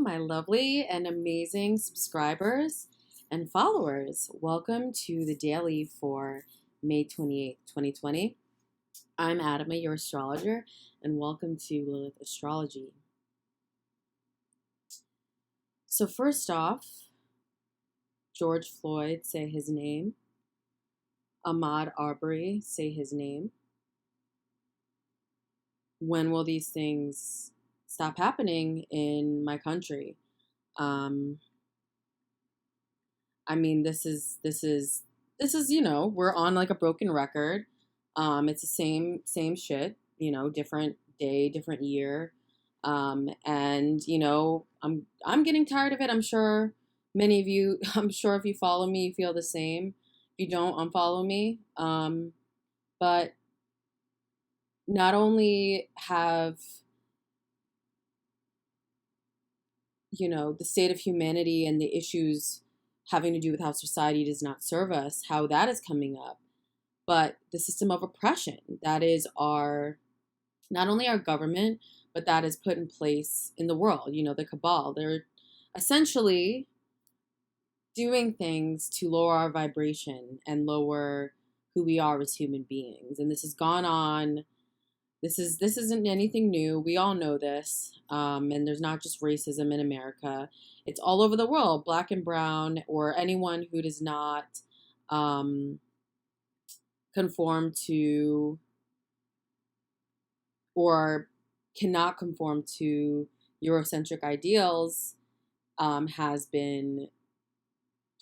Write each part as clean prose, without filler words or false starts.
my lovely and amazing subscribers and followers. Welcome to the daily for May 28th, 2020. I'm Adama, your astrologer, and welcome to Lilith Astrology. So first off, George Floyd, say his name. Ahmaud Arbery, say his name. When will these things stop happening in my country? This is we're on like a broken record. It's the same shit, different day, different year. And I'm getting tired of it. I'm sure many of you, I'm sure if you follow me, you feel the same. If you don't, unfollow me. But not only have the state of humanity and the issues having to do with how society does not serve us, how that is coming up, but the system of oppression that is not only our government, but that is put in place in the world, the cabal. They're essentially doing things to lower our vibration and lower who we are as human beings. And this has gone on. This isn't anything new. We all know this. And there's not just racism in America. It's all over the world, black and brown, or anyone who does not conform to or cannot conform to Eurocentric ideals has been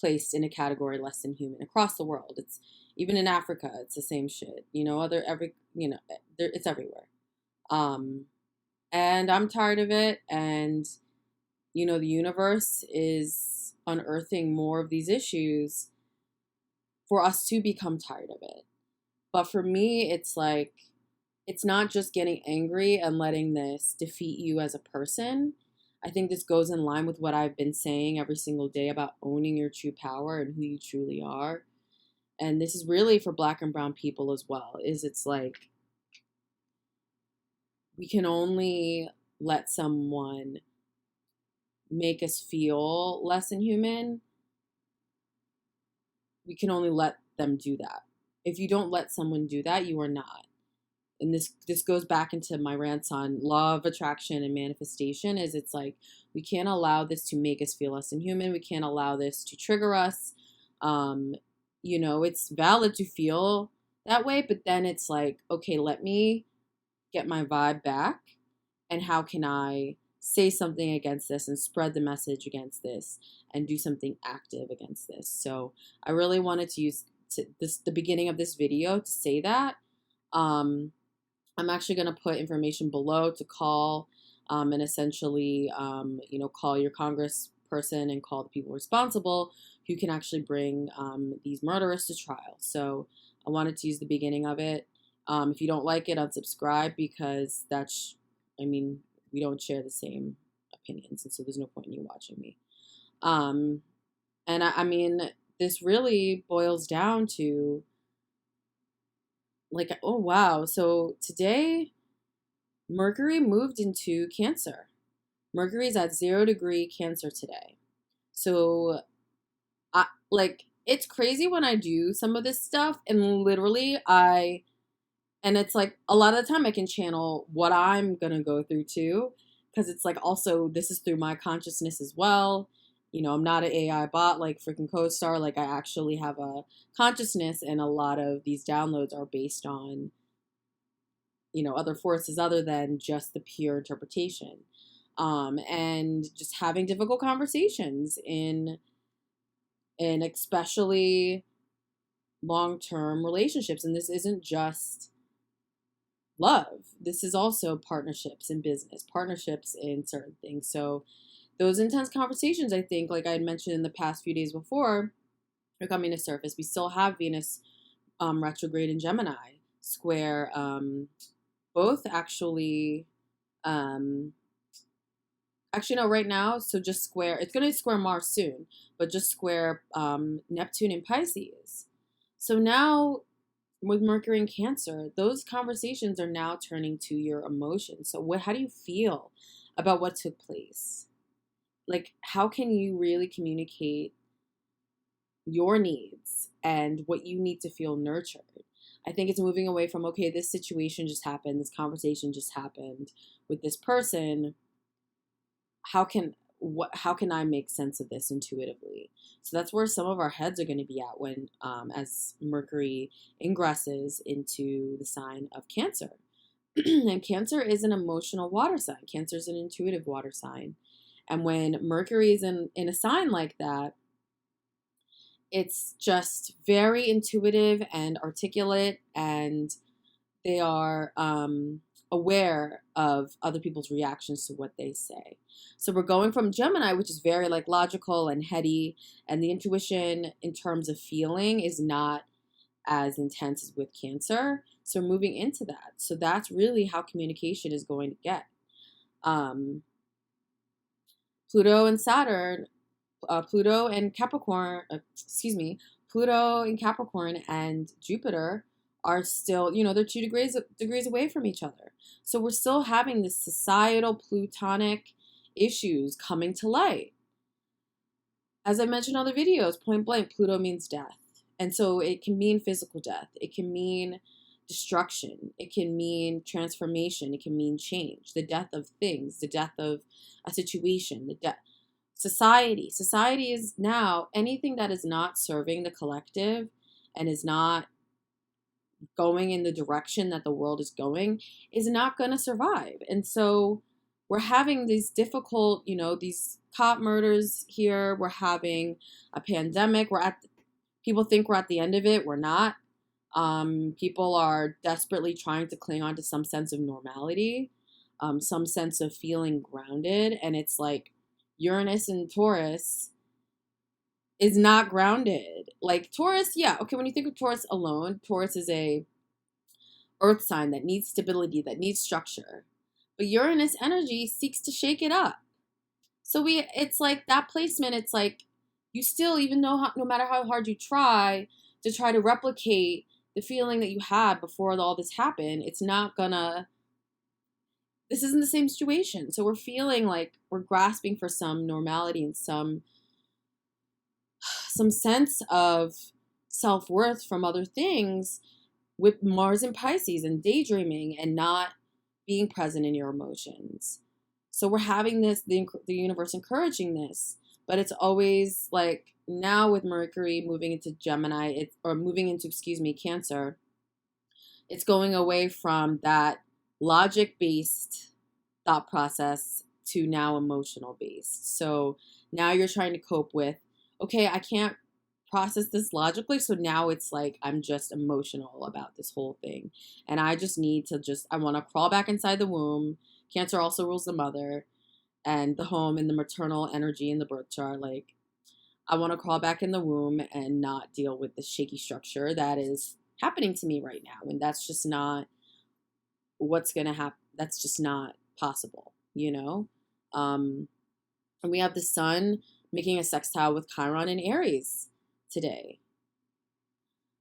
placed in a category less than human across the world. It's even in Africa, it's the same shit. It's everywhere. And I'm tired of it. And, the universe is unearthing more of these issues for us to become tired of it. But for me, it's like, it's not just getting angry and letting this defeat you as a person. I think this goes in line with what I've been saying every single day about owning your true power and who you truly are. And this is really for black and brown people as well, it's like, we can only let someone make us feel less than human. We can only let them do that. If you don't let someone do that, you are not. And this goes back into my rants on law of attraction and manifestation. It's like, we can't allow this to make us feel less than human. We can't allow this to trigger us. It's valid to feel that way, but then it's like, okay, let me get my vibe back, and how can I say something against this and spread the message against this and do something active against this. So I really wanted to use the beginning of this video to say that. I'm actually going to put information below to call and essentially call your congressperson and call the people responsible who can actually bring these murderers to trial. So I wanted to use the beginning of it. If you don't like it, unsubscribe, because we don't share the same opinions, and so there's no point in you watching me. This really boils down to, like, oh wow, so today Mercury moved into Cancer. Mercury's at 0 degree Cancer today. So it's crazy when I do some of this stuff, and literally and it's like, a lot of the time I can channel what I'm going to go through too. Because it's like, also, this is through my consciousness as well. I'm not an AI bot like freaking CoStar. Like, I actually have a consciousness, and a lot of these downloads are based on, other forces other than just the pure interpretation. And just having difficult conversations in especially long-term relationships. And this isn't just love. This is also partnerships in business, partnerships in certain things. So those intense conversations, I think, like I had mentioned in the past few days before, are coming to surface. We still have Venus retrograde in Gemini, square both actually, no, right now, so just square, it's going to square Mars soon, but just square Neptune in Pisces. So now, with Mercury in Cancer, those conversations are now turning to your emotions. So how do you feel about what took place? like, how can you really communicate your needs and what you need to feel nurtured? I think it's moving away from, okay, this situation just happened, this conversation just happened with this person. How can I make sense of this intuitively? So that's where some of our heads are going to be at when as Mercury ingresses into the sign of Cancer. And Cancer is an emotional water sign. Cancer is an intuitive water sign. And when Mercury is in a sign like that, it's just very intuitive and articulate, and they are aware of other people's reactions to what they say. So we're going from Gemini, which is very like logical and heady, and the intuition in terms of feeling is not as intense as with Cancer. So we're moving into that. So that's really how communication is going to get. Pluto and Saturn, Pluto and Capricorn, Pluto and Capricorn and Jupiter are still, they're 2 degrees away from each other. So we're still having this societal plutonic issues coming to light. As I mentioned in other videos, point blank, Pluto means death. And so it can mean physical death. It can mean destruction. It can mean transformation. It can mean change, the death of things, the death of a situation, the death. Society is now anything that is not serving the collective and is not going in the direction that the world is going is not going to survive. And so we're having these difficult, these cop murders here. We're having a pandemic. People think we're at the end of it. We're not. People are desperately trying to cling on to some sense of normality, some sense of feeling grounded. And it's like Uranus and Taurus is not grounded. Like Taurus, yeah, okay, when you think of Taurus alone, Taurus is a earth sign that needs stability, that needs structure. But Uranus energy seeks to shake it up. So it's like that placement, it's like you still, even though no matter how hard you try to replicate the feeling that you had before all this happened, it's not gonna, this isn't the same situation. So we're feeling like we're grasping for some normality and some sense of self-worth from other things with Mars in Pisces and daydreaming and not being present in your emotions. So we're having this, the universe encouraging this, but it's always like now with Mercury moving into Gemini, Cancer, it's going away from that logic-based thought process to now emotional-based. So now you're trying to cope with, okay, I can't process this logically, so now it's like I'm just emotional about this whole thing. And I just need to I want to crawl back inside the womb. Cancer also rules the mother and the home and the maternal energy in the birth chart. Like, I want to crawl back in the womb and not deal with the shaky structure that is happening to me right now. And that's just not what's going to happen. That's just not possible, And we have the sun making a sextile with Chiron in Aries today.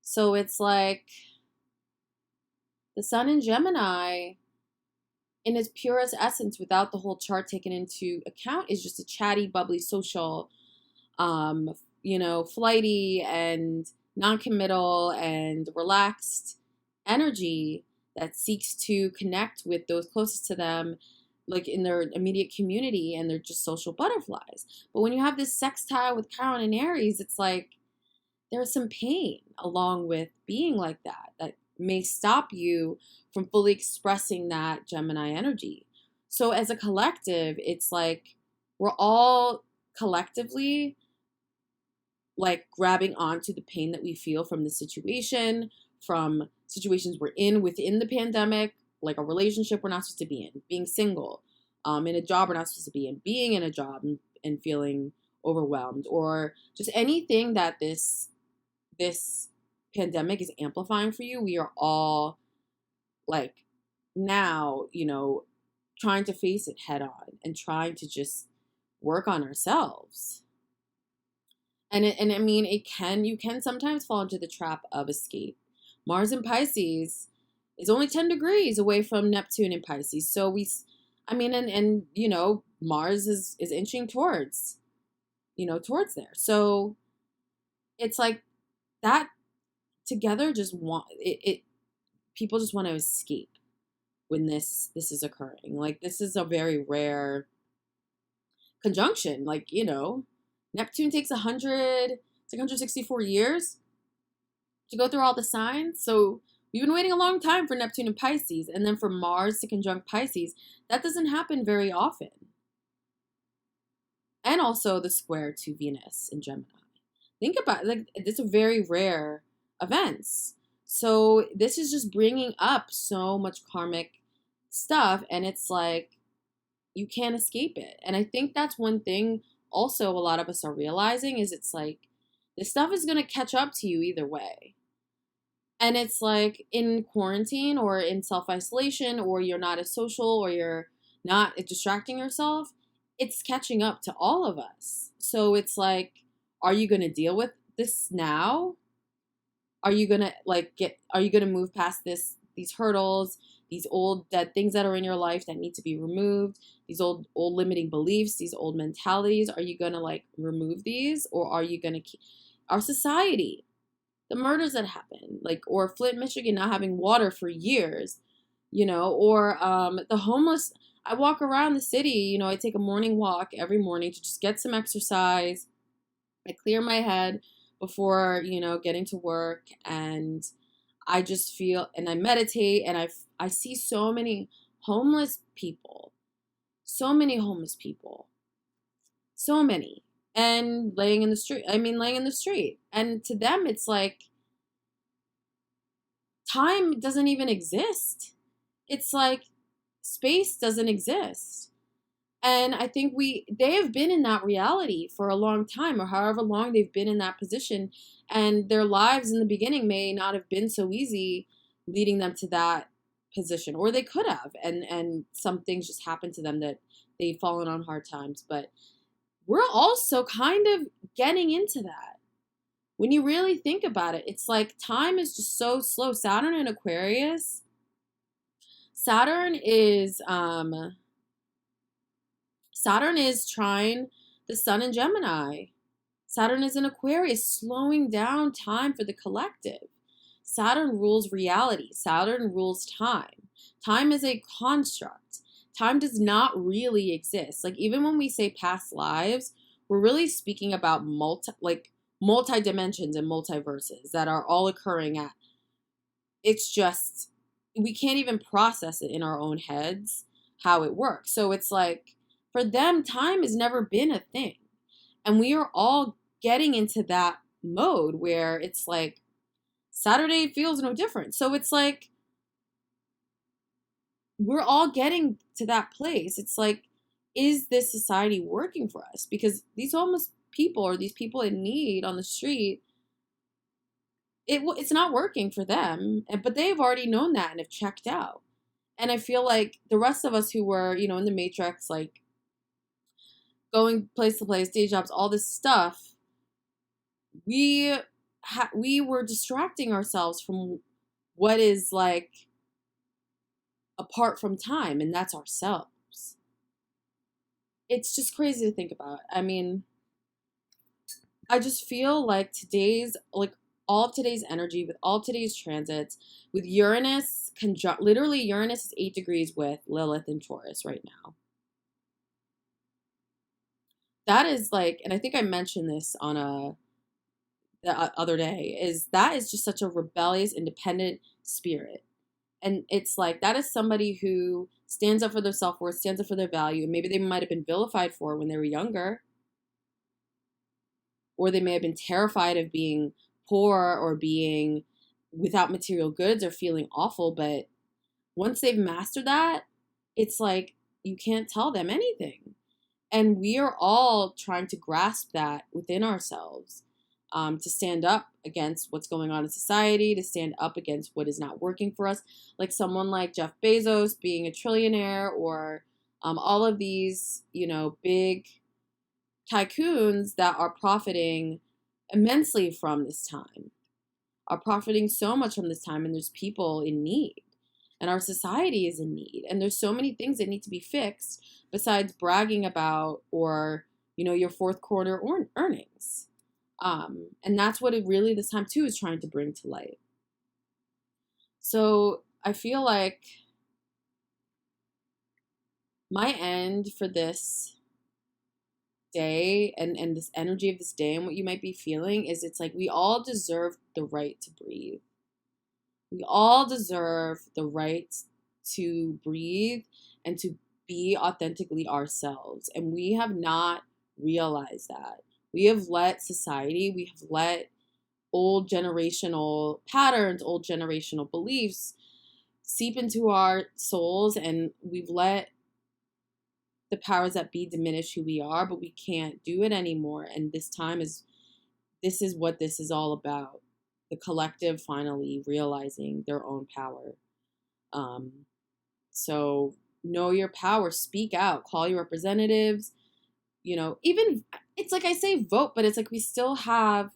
So it's like the sun in Gemini, in its purest essence, without the whole chart taken into account, is just a chatty, bubbly, social, flighty and non-committal and relaxed energy that seeks to connect with those closest to them, like in their immediate community, and they're just social butterflies. But when you have this sextile with Chiron and Aries, it's like there's some pain along with being like that may stop you from fully expressing that Gemini energy. So as a collective, it's like we're all collectively like grabbing onto the pain that we feel from the situation, from situations we're in within the pandemic, like a relationship we're not supposed to be in, being single, in a job we're not supposed to be in, being in a job and feeling overwhelmed, or just anything that this pandemic is amplifying for you. We are all like now, trying to face it head on and trying to just work on ourselves. And I mean, you can sometimes fall into the trap of escape. Mars in Pisces is only 10 degrees away from Neptune in Pisces. So I mean, and you know, Mars is inching towards, you know, towards there. So it's like that together just want it people just want to escape when this is occurring. Like this is a very rare conjunction. Like, you know, Neptune takes 164 years to go through all the signs. So we've been waiting a long time for Neptune and Pisces, and then for Mars to conjunct Pisces. That doesn't happen very often. And also the square to Venus in Gemini. Think about it, like it's a very rare events. So this is just bringing up so much karmic stuff, and it's like you can't escape it. And I think that's one thing also a lot of us are realizing is it's like this stuff is going to catch up to you either way. And it's like in quarantine or in self-isolation, or you're not as social, or you're not distracting yourself, it's catching up to all of us. So it's like, are you going to deal with this now? Are you going to are you going to move past these hurdles, these old dead things that are in your life that need to be removed, these old limiting beliefs, these old mentalities? Are you going to like remove these, or are you going to keep our society, the murders that happen, like, or Flint, Michigan not having water for years, you know, or the homeless. I walk around the city, you know, I take a morning walk every morning to just get some exercise. I clear my head before, you know, getting to work, and I just feel, and I meditate, and I see so many homeless people, so many homeless people, so many, and laying in the street. I mean, laying in the street. And to them, it's like time doesn't even exist. It's like space doesn't exist. And I think they have been in that reality for a long time, or however long they've been in that position. And their lives in the beginning may not have been so easy leading them to that position, or they could have. And some things just happened to them that they've fallen on hard times. But we're also kind of getting into that. When you really think about it, it's like time is just so slow. Saturn in Aquarius. Saturn is trine the sun in Gemini. Saturn is in Aquarius, slowing down time for the collective. Saturn rules reality. Saturn rules time. Time is a construct. Time does not really exist. Like, even when we say past lives, we're really speaking about multi dimensions and multiverses that are all occurring at. It's just, we can't even process it in our own heads how it works. So it's like, for them, time has never been a thing. And we are all getting into that mode where it's like Saturday feels no different. So it's like we're all getting to that place. It's like, is this society working for us? Because these homeless people, or these people in need on the street, it's not working for them. But they've already known that and have checked out. And I feel like the rest of us who were, you know, in the matrix, like going place to place, day jobs, all this stuff, we were distracting ourselves from what is like apart from time, and that's ourselves. It's just crazy to think about. I mean, I just feel like all of today's energy, with all of today's transits, with Uranus literally Uranus is 8 degrees with Lilith in Taurus right now. That is like, and I think I mentioned this on the other day, that is just such a rebellious, independent spirit. And it's like, that is somebody who stands up for their self-worth, stands up for their value. And maybe they might have been vilified for when they were younger. Or they may have been terrified of being poor, or being without material goods, or feeling awful. But once they've mastered that, it's like you can't tell them anything. And we are all trying to grasp that within ourselves, to stand up against what's going on in society, to stand up against what is not working for us. Like someone like Jeff Bezos being a trillionaire, or all of these, you know, big tycoons that are profiting immensely from this time, are profiting so much from this time, and there's people in need. and our society is in need. And there's so many things that need to be fixed besides bragging about or, your fourth quarter earnings. And that's what it really this time too is trying to bring to light. So I feel like my end for this day and this energy of this day and what you might be feeling is it's like we all deserve the right to breathe. We all deserve the right to breathe and to be authentically ourselves. And we have not realized that. We have let society, we have let old generational patterns, old generational beliefs seep into our souls, and we've let the powers that be diminish who we are, but we can't do it anymore. And this is what this is all about. The collective finally realizing their own power. So know your power, speak out, call your representatives, even it's like I say vote, but it's like we still have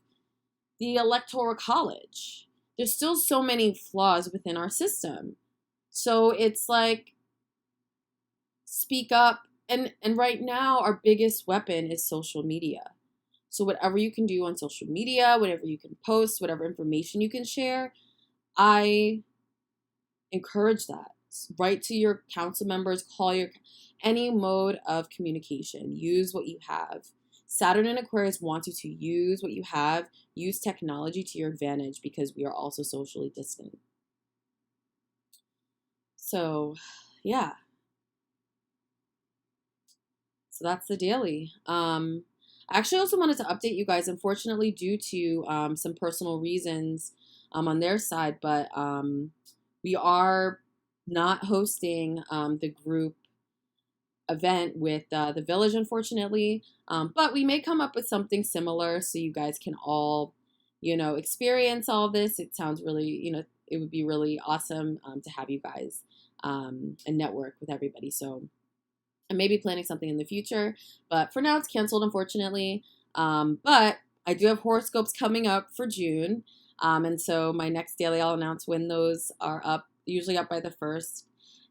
the electoral college. There's still so many flaws within our system. So it's like speak up. And right now our biggest weapon is social media. So whatever you can do on social media, whatever you can post, whatever information you can share, I encourage that. Write to your council members, any mode of communication. Use what you have. Saturn and Aquarius wants you to use what you have. Use technology to your advantage because we are also socially distant. So, yeah. So that's the daily. I actually also wanted to update you guys, unfortunately, due to some personal reasons on their side, but we are not hosting the group event with the village, unfortunately, but we may come up with something similar so you guys can all, experience all this. It sounds really, it would be really awesome to have you guys and network with everybody. So I may be planning something in the future, but for now it's canceled, unfortunately. But I do have horoscopes coming up for June. And so my next daily, I'll announce when those are up, usually up by the 1st.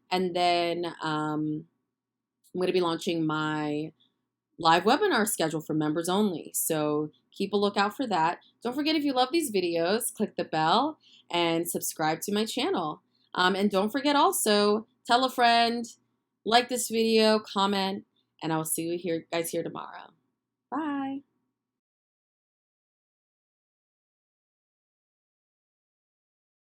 And then I'm going to be launching my live webinar schedule for members only. So keep a lookout for that. Don't forget, if you love these videos, click the bell and subscribe to my channel. And don't forget also, tell a friend, like this video, comment, and I will see you guys here tomorrow. Bye.